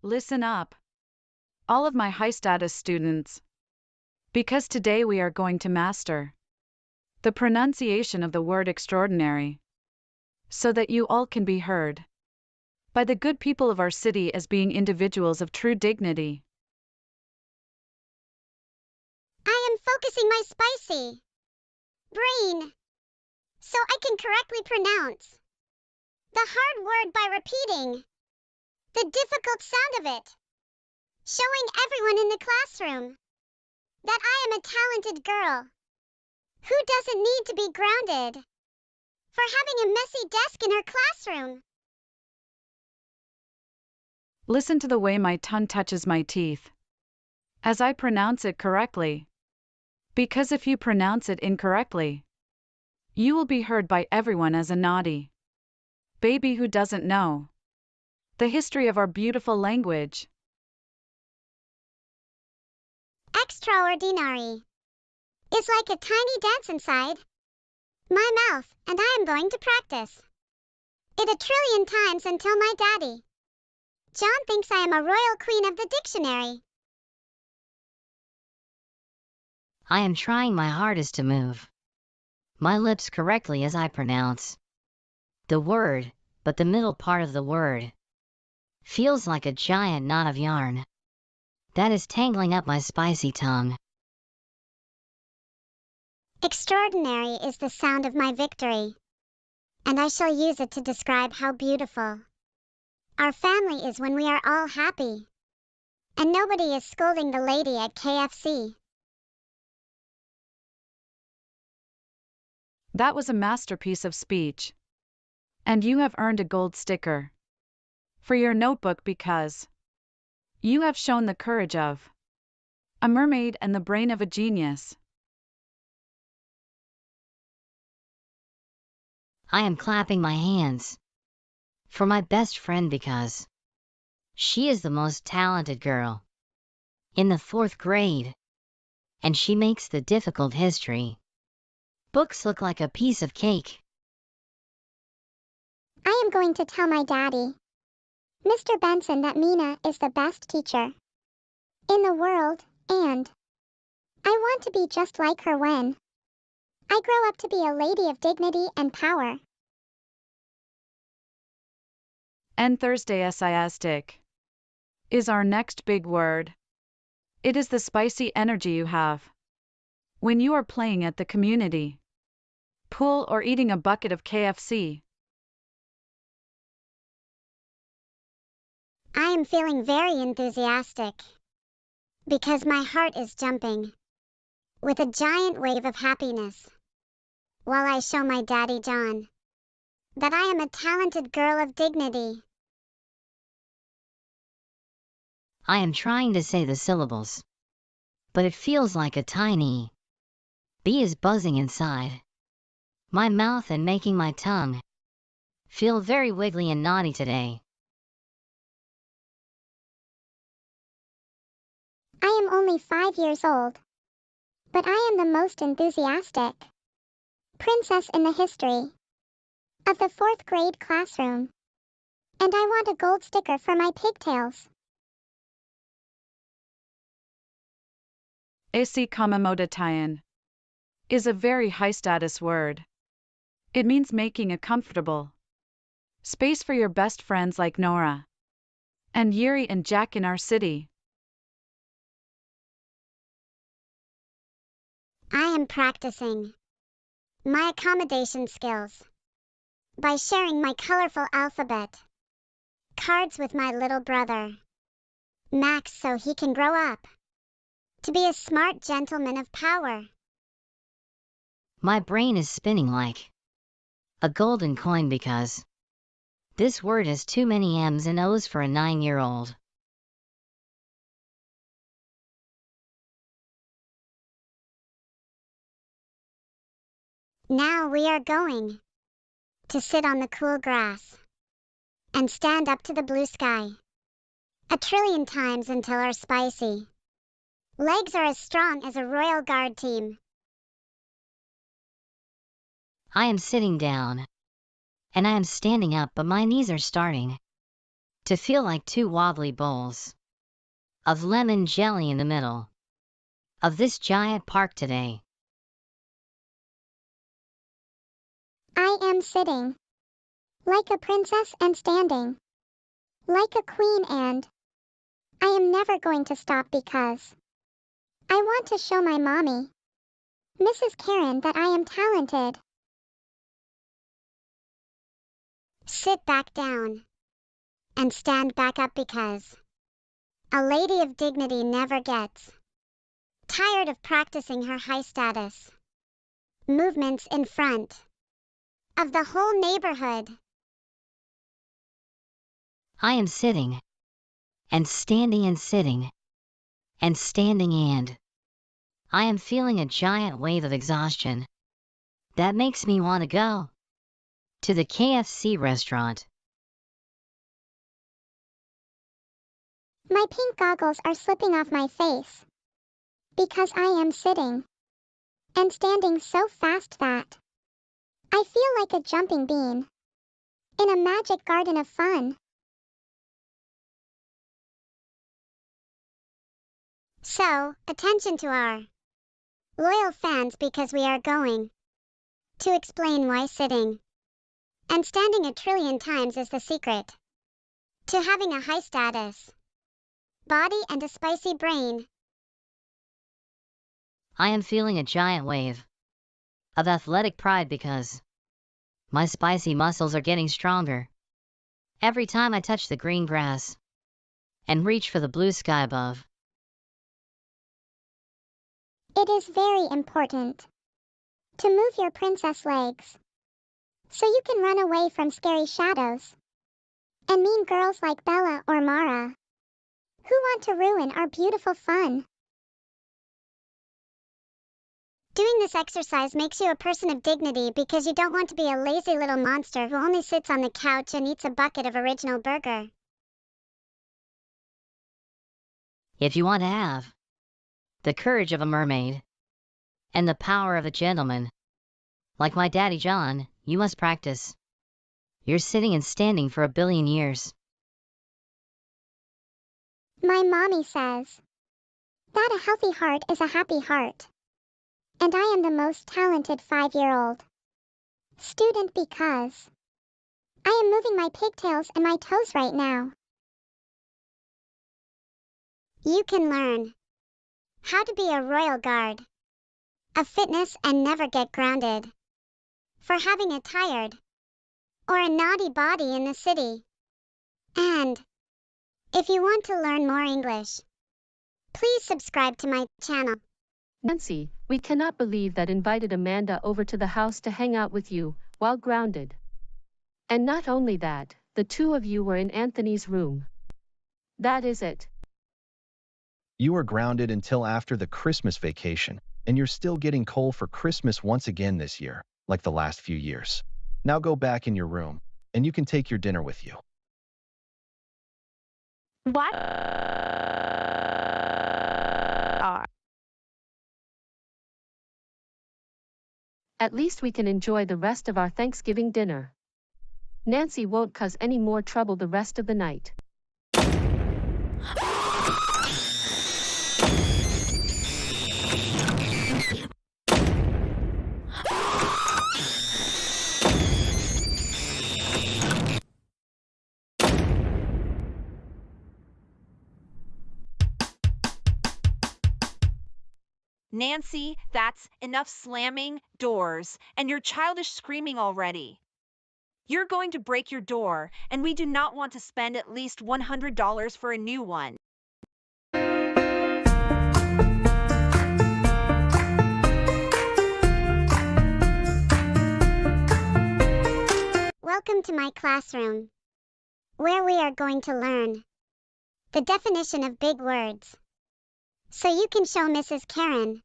Listen up, all of my high-status students, because today we are going to master the pronunciation of the word extraordinary, so that you all can be heard by the good people of our city as being individuals of true dignity. I am focusing my spicy brain so I can correctly pronounce the hard word by repeating the difficult sound of it, showing everyone in the classroom that I am a talented girl who doesn't need to be grounded for having a messy desk in her classroom. Listen to the way my tongue touches my teeth as I pronounce it correctly, because if you pronounce it incorrectly, you will be heard by everyone as a naughty baby who doesn't know the history of our beautiful language. Extraordinary is like a tiny dance inside my mouth, and I am going to practice it 1,000,000,000,000 times until my daddy John thinks I am a royal queen of the dictionary. I am trying my hardest to move my lips correctly as I pronounce the word, but the middle part of the word feels like a giant knot of yarn that is tangling up my spicy tongue. Extraordinary is the sound of my victory, and I shall use it to describe how beautiful our family is when we are all happy, and nobody is scolding the lady at KFC. That was a masterpiece of speech, and you have earned a gold sticker for your notebook because you have shown the courage of a mermaid and the brain of a genius. I am clapping my hands for my best friend because she is the most talented girl in the 4th grade, and she makes the difficult history books look like a piece of cake. I am going to tell my daddy, Mr. Benson, that Mina is the best teacher in the world, and I want to be just like her when I grow up to be a lady of dignity and power. And Thursday-istic is our next big word. It is the spicy energy you have when you are playing at the community pool or eating a bucket of KFC. I am feeling very enthusiastic because my heart is jumping with a giant wave of happiness while I show my daddy John that I am a talented girl of dignity. I am trying to say the syllables, but it feels like a tiny bee is buzzing inside my mouth and making my tongue feel very wiggly and naughty today. I am only 5 years old, but I am the most enthusiastic princess in the history of the 4th grade classroom, and I want a gold sticker for my pigtails. AC Kamamodatayan is a very high-status word. It means making a comfortable space for your best friends like Nora and Yuri and Jack in our city. I am practicing my accommodation skills by sharing my colorful alphabet cards with my little brother, Max, so he can grow up to be a smart gentleman of power. My brain is spinning like a golden coin because this word has too many M's and O's for a 9-year-old. Now we are going to sit on the cool grass and stand up to the blue sky 1,000,000,000,000 times until our spicy legs are as strong as a Royal Guard team. I am sitting down. And I am standing up, but my knees are starting to feel like two wobbly bowls of lemon jelly in the middle of this giant park today. I am sitting like a princess and standing like a queen, and I am never going to stop because I want to show my mommy, Mrs. Karen, that I am talented. Sit back down and stand back up because a lady of dignity never gets tired of practicing her high status movements in front of the whole neighborhood. I am sitting and standing and sitting and standing, and I am feeling a giant wave of exhaustion that makes me want to go to the KFC restaurant. My pink goggles are slipping off my face because I am sitting and standing so fast that I feel like a jumping bean in a magic garden of fun. So, attention to our loyal fans, because we are going to explain why sitting and standing a trillion times is the secret to having a high status body and a spicy brain. I am feeling a giant wave of athletic pride because my spicy muscles are getting stronger every time I touch the green grass and reach for the blue sky above. It is very important to move your princess legs so you can run away from scary shadows and mean girls like Bella or Mara who want to ruin our beautiful fun. Doing this exercise makes you a person of dignity because you don't want to be a lazy little monster who only sits on the couch and eats a bucket of original burger. If you want to have the courage of a mermaid and the power of a gentleman, like my daddy John, you must practice. You're sitting and standing for 1 billion years. My mommy says that a healthy heart is a happy heart. And I am the most talented 5-year-old student because I am moving my pigtails and my toes right now. You can learn how to be a royal guard of fitness and never get grounded for having a tired or a naughty body in the city. And if you want to learn more English, please subscribe to my channel. Nancy, we cannot believe that invited Amanda over to the house to hang out with you while grounded. And not only that, the two of you were in Anthony's room. That is it. You are grounded until after the Christmas vacation, and you're still getting coal for Christmas once again this year, like the last few years. Now go back in your room, and you can take your dinner with you. What? At least we can enjoy the rest of our Thanksgiving dinner. Nancy won't cause any more trouble the rest of the night. Nancy, that's enough slamming doors and your childish screaming already. You're going to break your door, and we do not want to spend at least $100 for a new one. Welcome to my classroom, where we are going to learn the definition of big words, so you can show Mrs. Karen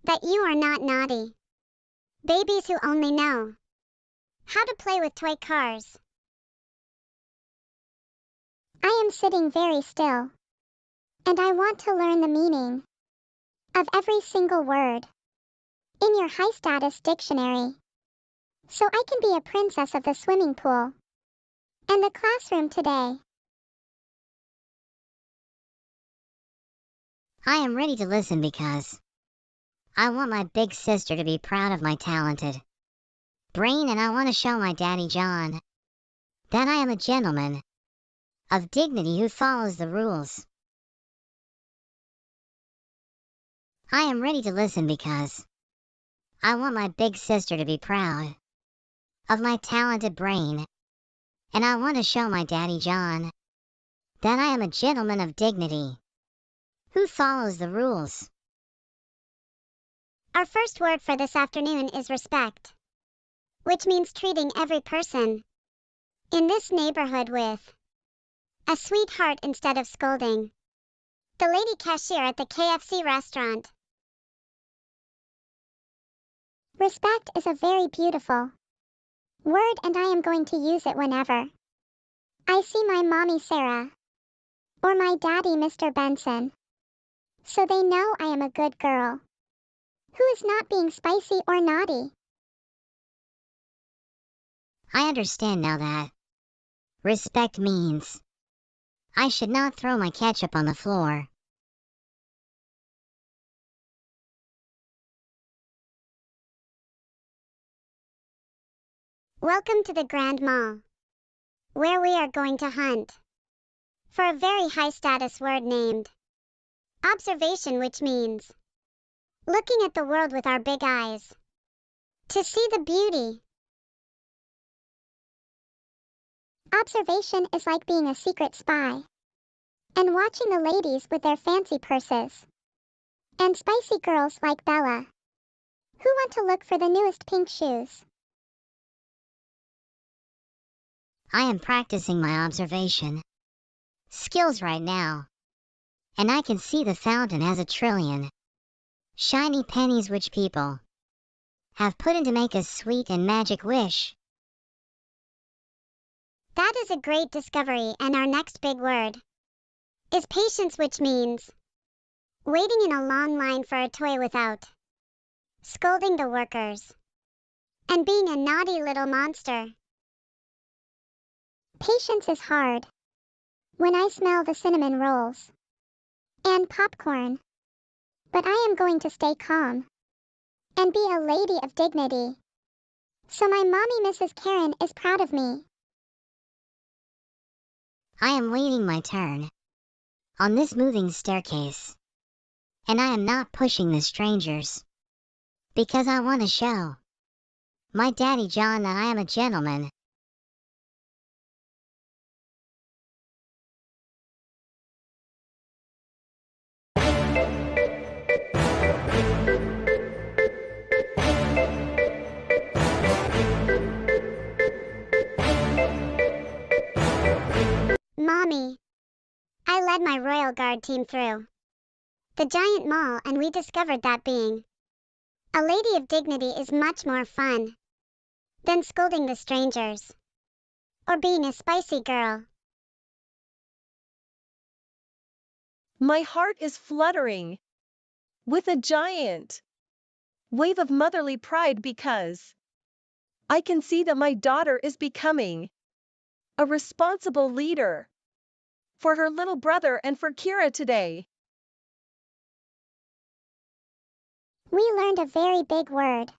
that you are not naughty babies who only know how to play with toy cars. I am sitting very still, and I want to learn the meaning of every single word in your high status dictionary. so I can be a princess of the swimming pool and the classroom today. I am ready to listen because I want my big sister to be proud of my talented brain, and I want to show my daddy John that I am a gentleman of dignity who follows the rules. I am ready to listen because I want my big sister to be proud of my talented brain, and I want to show my daddy John that I am a gentleman of dignity who follows the rules. Our first word for this afternoon is respect, which means treating every person in this neighborhood with a sweetheart instead of scolding. The lady cashier at the KFC restaurant. Respect is a very beautiful word, and I am going to use it whenever I see my mommy Sarah or my daddy Mr. Benson, so they know I am a good girl who is not being spicy or naughty. I understand now that respect means I should not throw my ketchup on the floor. Welcome to the Grand Mall, where we are going to hunt for a very high status word named observation, which means looking at the world with our big eyes to see the beauty. Observation is like being a secret spy and watching the ladies with their fancy purses and spicy girls like Bella who want to look for the newest pink shoes. I am practicing my observation skills right now, and I can see the fountain has a trillion shiny pennies which people have put in to make a sweet and magic wish. That is a great discovery, and our next big word is patience, which means waiting in a long line for a toy without scolding the workers and being a naughty little monster. Patience is hard when I smell the cinnamon rolls and popcorn, but I am going to stay calm and be a lady of dignity, so my mommy Mrs. Karen is proud of me. I am waiting my turn on this moving staircase, and I am not pushing the strangers because I want to show my daddy John that I am a gentleman. Mommy, I led my Royal Guard team through the giant mall, and we discovered that being a lady of dignity is much more fun than scolding the strangers or being a spicy girl. My heart is fluttering with a giant wave of motherly pride because I can see that my daughter is becoming a responsible leader for her little brother and for Kira today. We learned a very big word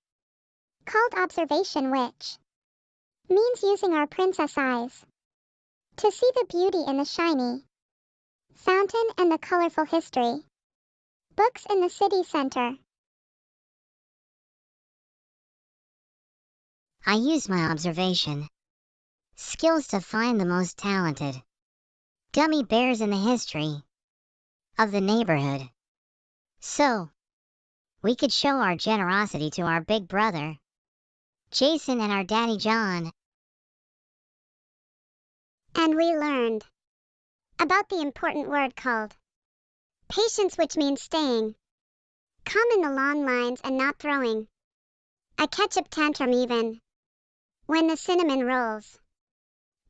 called observation, which means using our princess eyes to see the beauty in the shiny fountain and the colorful history books in the city center. I use my observation skills to find the most talented gummy bears in the history of the neighborhood, so we could show our generosity to our big brother Jason and our daddy John. And we learned about the important word called patience, which means staying calm in the long lines and not throwing a ketchup tantrum even when the cinnamon rolls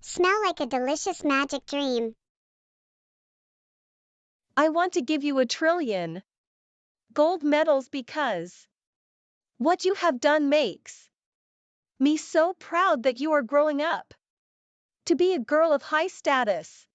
smell like a delicious magic dream. I want to give you a trillion gold medals because what you have done makes me so proud that you are growing up to be a girl of high status.